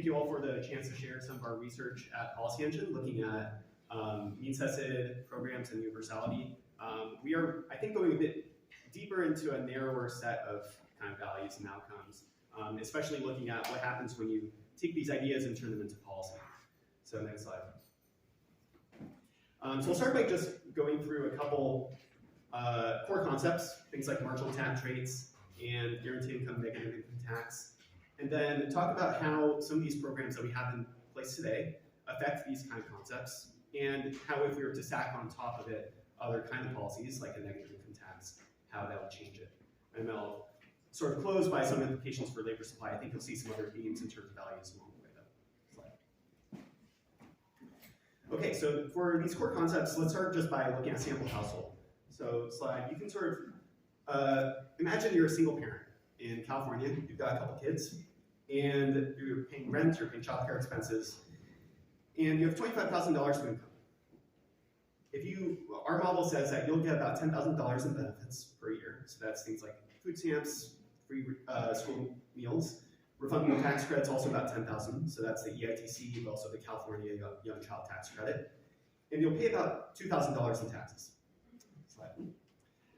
you all for the chance to share some of our research at PolicyEngine, looking at means-tested programs and universality. We are, I think, going a bit deeper into a narrower set of kind of values and outcomes, especially looking at what happens when you take these ideas and turn them into policy. So next slide. So I'll start by just going through a couple core concepts, things like marginal tax rates and guaranteed income, negative income tax, and then talk about how some of these programs that we have in place today affect these kind of concepts, and how if we were to stack on top of it other kind of policies like a negative income tax, how that would change it. And I'll sort of close by some implications for labor supply. I think you'll see some other themes in terms of values along the way though. Slide. Okay, so for these core concepts, let's start just by looking at sample household. So slide, you can sort of imagine you're a single parent in California, you've got a couple kids, and you're paying rent, you're paying childcare expenses, and you have $25,000 of income. Our model says that you'll get about $10,000 in benefits per year. So that's things like food stamps, free school meals, refundable tax credits, also about $10,000. So that's the EITC, but also the California Young Child Tax Credit. And you'll pay about $2,000 in taxes.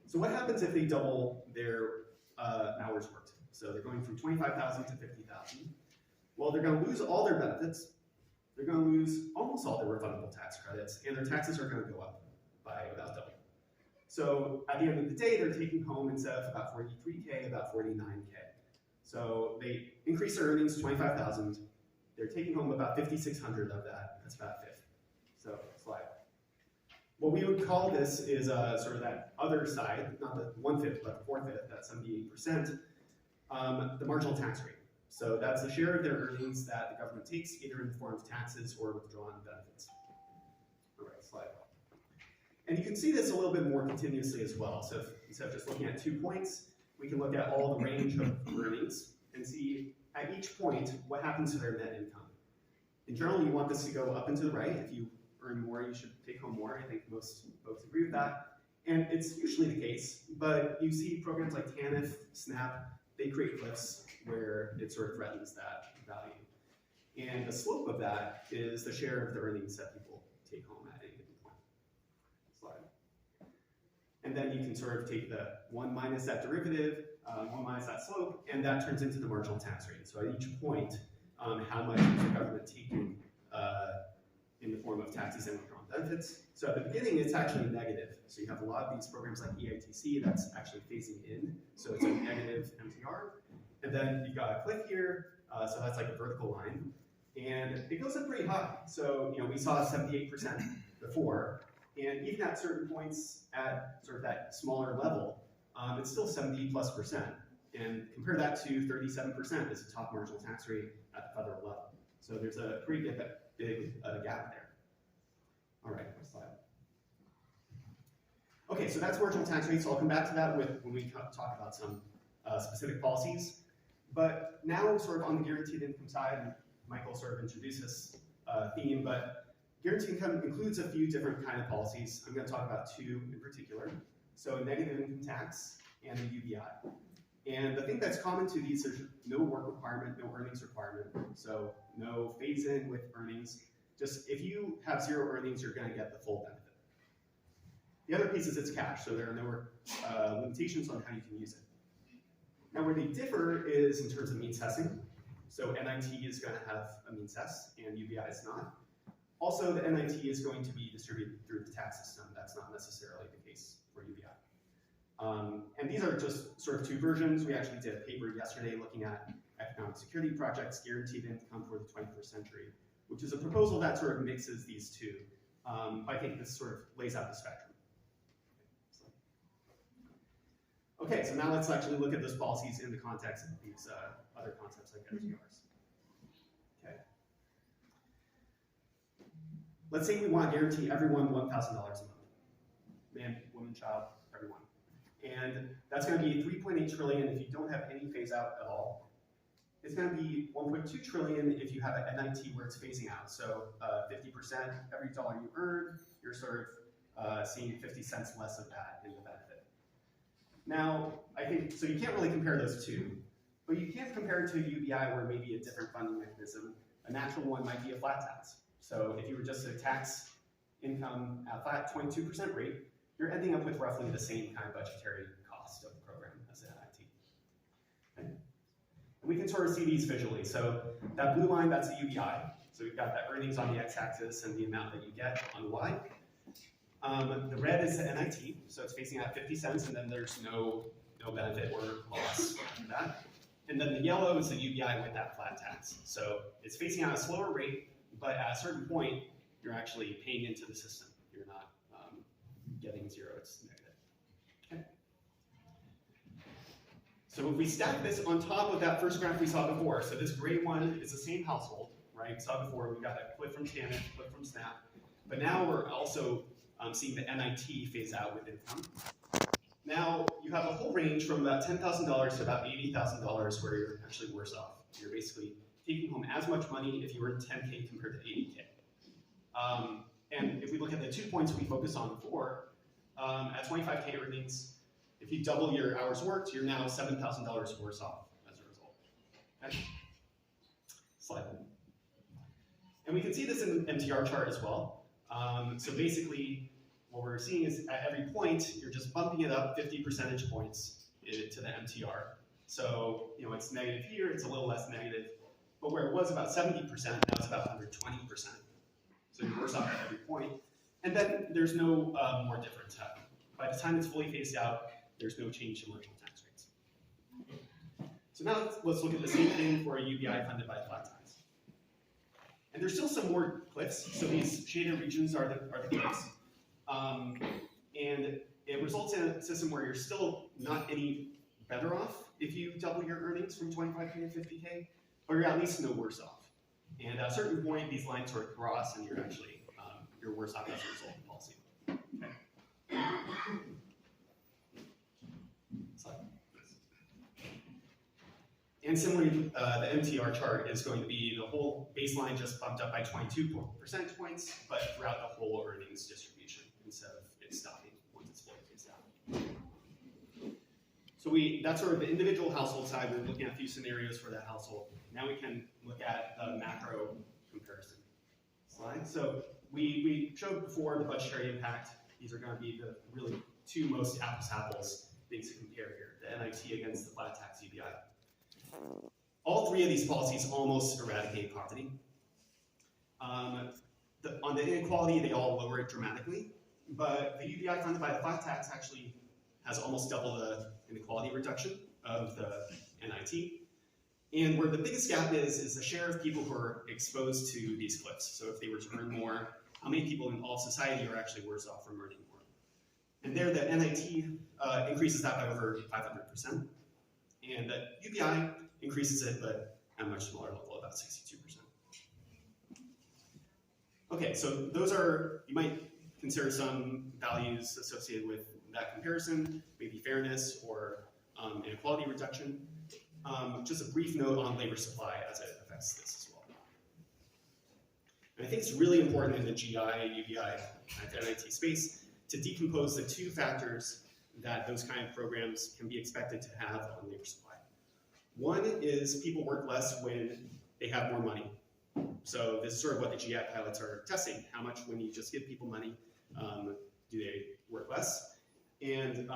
So what happens if they double their hours worked? So they're going from 25,000 to 50,000. Well, they're going to lose all their benefits. They're going to lose almost all their refundable tax credits, and their taxes are going to go up by about double. So at the end of the day, they're taking home, instead of about 43K, about 49K. So they increase their earnings to 25,000. They're taking home about 5,600 of that. That's about a fifth. So slide. What we would call this is sort of that other side, not the 1/5, but the 4/5, that's 78%, the marginal tax rate. So that's the share of their earnings that the government takes, either in the form of taxes or withdrawn benefits. All right, slide. And you can see this a little bit more continuously as well. So instead of just looking at 2 points, we can look at all the range of earnings and see at each point what happens to their net income. In general, you want this to go up and to the right. If you earn more, you should take home more. I think most folks agree with that. And it's usually the case, but you see programs like TANF, SNAP, they create cliffs where it sort of threatens that value. And the slope of that is the share of the earnings that people take home at any given point. Slide. And then you can sort of take the 1 minus that derivative, 1 minus that slope, and that turns into the marginal tax rate. So at each point, how much is the government taking in the form of taxes and withdrawn benefits. So at the beginning, it's actually negative. So you have a lot of these programs like EITC that's actually phasing in. So it's a negative MTR. And then you've got a cliff here. So that's like a vertical line. And it goes up pretty high. So we saw 78% before. And even at certain points at sort of that smaller level, it's still 70+%. And compare that to 37% as the top marginal tax rate at the federal level. So there's a pretty big gap there. All right, next slide. Okay, so that's marginal tax rates. So I'll come back to that when we talk about some specific policies. But now sort of on the guaranteed income side, and Michael sort of introduced this theme, but guaranteed income includes a few different kind of policies. I'm going to talk about 2 in particular. So negative income tax and a UBI. And the thing that's common to these is no work requirement, no earnings requirement. So no phase in with earnings. Just if you have 0 earnings, you're going to get the full benefit. The other piece is it's cash, so there are no limitations on how you can use it. Now where they differ is in terms of means testing. So NIT is going to have a means test and UBI is not. Also, the NIT is going to be distributed through the tax system. That's not necessarily the case for UBI. And these are just sort of 2 versions. We actually did a paper yesterday looking at economic security projects, guaranteed income for the 21st century, which is a proposal that sort of mixes these 2. I think this sort of lays out the spectrum. Okay, so now let's actually look at those policies in the context of these other concepts like MTRs. Okay. Let's say we want to guarantee everyone $1,000 a month. Man, woman, child, everyone. And that's going to be $3.8 trillion if you don't have any phase out at all. It's going to be $1.2 trillion if you have an NIT where it's phasing out. So 50%, every dollar you earn, you're sort of seeing 50 cents less of that in the benefit. Now, I think, so you can't really compare those 2, but you can compare it to UBI where maybe a different funding mechanism, A natural one might be a flat tax. So if you were just to tax income at a flat 22% rate, you're ending up with roughly the same kind of budgetary cost of the program as the NIT. Okay. And we can sort of see these visually. So that blue line, that's the UBI. So we've got that earnings on the x-axis and the amount that you get on the y. The red is the NIT, so it's facing out 50 cents, and then there's no benefit or loss after that. And then the yellow is the UBI with that flat tax. So it's facing out a slower rate, but at a certain point, you're actually paying into the system. You're not getting zero, it's negative. Okay. So if we stack this on top of that first graph we saw before, so this gray one is the same household, right? We saw before, we got a clip from TANF, clip from SNAP, but now we're also seeing the NIT phase out with income. Now, you have a whole range from about $10,000 to about $80,000 where you're actually worse off. You're basically taking home as much money if you were 10K compared to 80K. And if we look at the 2 points we focused on before, at 25K earnings, if you double your hours worked, you're now $7,000 worse off as a result. Okay? Slide. And we can see this in the MTR chart as well. So basically, what we're seeing is at every point, you're just bumping it up 50 percentage points to the MTR. So, it's negative here, it's a little less negative, but where it was about 70%, now it's about 120%. So you're worse off at every point. And then there's no more difference happening. By the time it's fully phased out, there's no change in marginal tax rates. So now let's look at the same thing for a UBI funded by flat tax. And there's still some more cliffs. So these shaded regions are the cliffs. And it results in a system where you're still not any better off if you double your earnings from 25K to 50K, but you're at least no worse off. And at a certain point, these lines sort of cross, and you're actually you're worse off as a result of policy. Okay. And similarly, the MTR chart is going to be the whole baseline just bumped up by 22 percentage points, but throughout the whole earnings distribution instead of it stopping once it's fully phased out. So that's sort of the individual household side. We're looking at a few scenarios for that household. Now we can look at the macro comparison slide. So we showed before the budgetary impact. These are going to be the really two most apples-to-apples things to compare here, the NIT against the flat tax UBI. All three of these policies almost eradicate poverty. On the inequality, they all lower it dramatically, but the UBI funded by the flat tax actually has almost double the inequality reduction of the NIT. And where the biggest gap is the share of people who are exposed to these cliffs. So if they were to earn more, how many people in all of society are actually worse off from earning more? And there, the NIT increases that by over 500%. And the UBI increases it, but at a much smaller level, about 62%. Okay, so those are, you might consider some values associated with that comparison, maybe fairness or inequality reduction. Just a brief note on labor supply as it affects this as well. And I think it's really important in the GI, UBI, and NIT space to decompose the two factors that those kind of programs can be expected to have on labor supply. One is people work less when they have more money. So this is sort of what the GI pilots are testing. How much when you just give people money, do they work less? And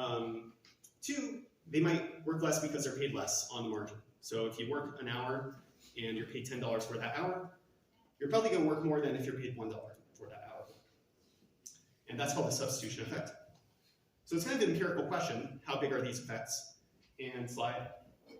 two, they might work less because they're paid less on the margin. So if you work an hour and you're paid $10 for that hour, you're probably going to work more than if you're paid $1 for that hour. And that's called the substitution effect. So it's kind of an empirical question, how big are these effects? And slide,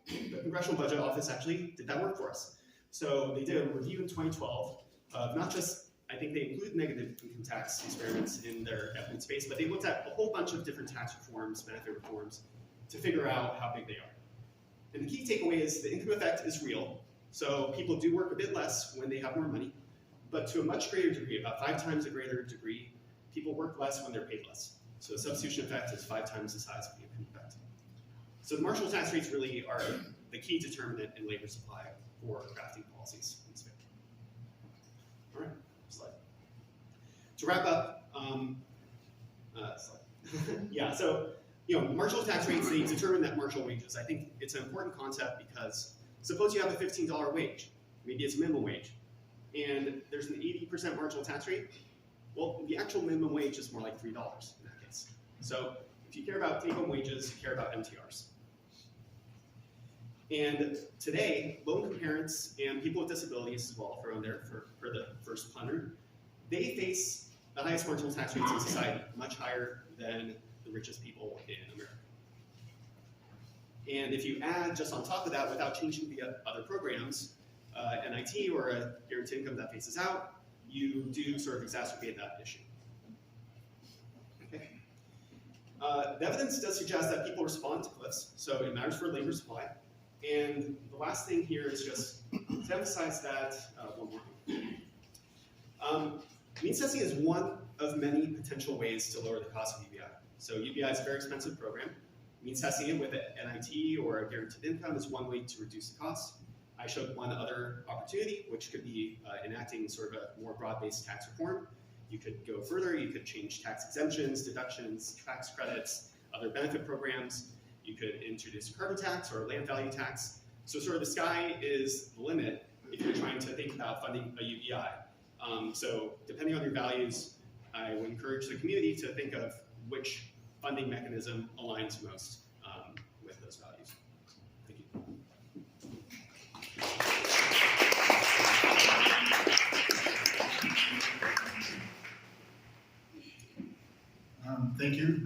the Congressional Budget Office actually did that work for us. So they did a review in 2012 of not just, I think they include negative income tax experiments in their evidence base, but they looked at a whole bunch of different tax reforms, benefit reforms, to figure out how big they are. And the key takeaway is the income effect is real. So people do work a bit less when they have more money, but to a much greater degree, about 5 times a greater degree, people work less when they're paid less. So the substitution effect is 5 times the size of the income effect. So the marginal tax rates really are the key determinant in labor supply for crafting policies in Spain. All right, slide. To wrap up, slide. Yeah, so marginal tax rates, they determine that marginal wages. I think it's an important concept because suppose you have a $15 wage, maybe it's minimum wage. and there's an 80% marginal tax rate, well, the actual minimum wage is more like $3 in that case. So if you care about take-home wages, you care about MTRs. And today, low-income parents and people with disabilities as well, thrown there for the first punter, they face the highest marginal tax rates in society, much higher than the richest people in America. And if you add just on top of that, without changing the other programs, NIT or a guaranteed income that phases out, you do sort of exacerbate that issue. Okay. The evidence does suggest that people respond to cliffs, so it matters for labor supply. And the last thing here is just to emphasize that, one more. Means testing is one of many potential ways to lower the cost of UBI. So UBI is a very expensive program. Means testing it with an NIT or a guaranteed income is one way to reduce the cost. I showed one other opportunity, which could be enacting sort of a more broad-based tax reform. You could go further. You could change tax exemptions, deductions, tax credits, other benefit programs. You could introduce a carbon tax or a land value tax. So sort of the sky is the limit if you're trying to think about funding a UBI. So depending on your values, I would encourage the community to think of which funding mechanism aligns most with those values. Thank you. Thank you.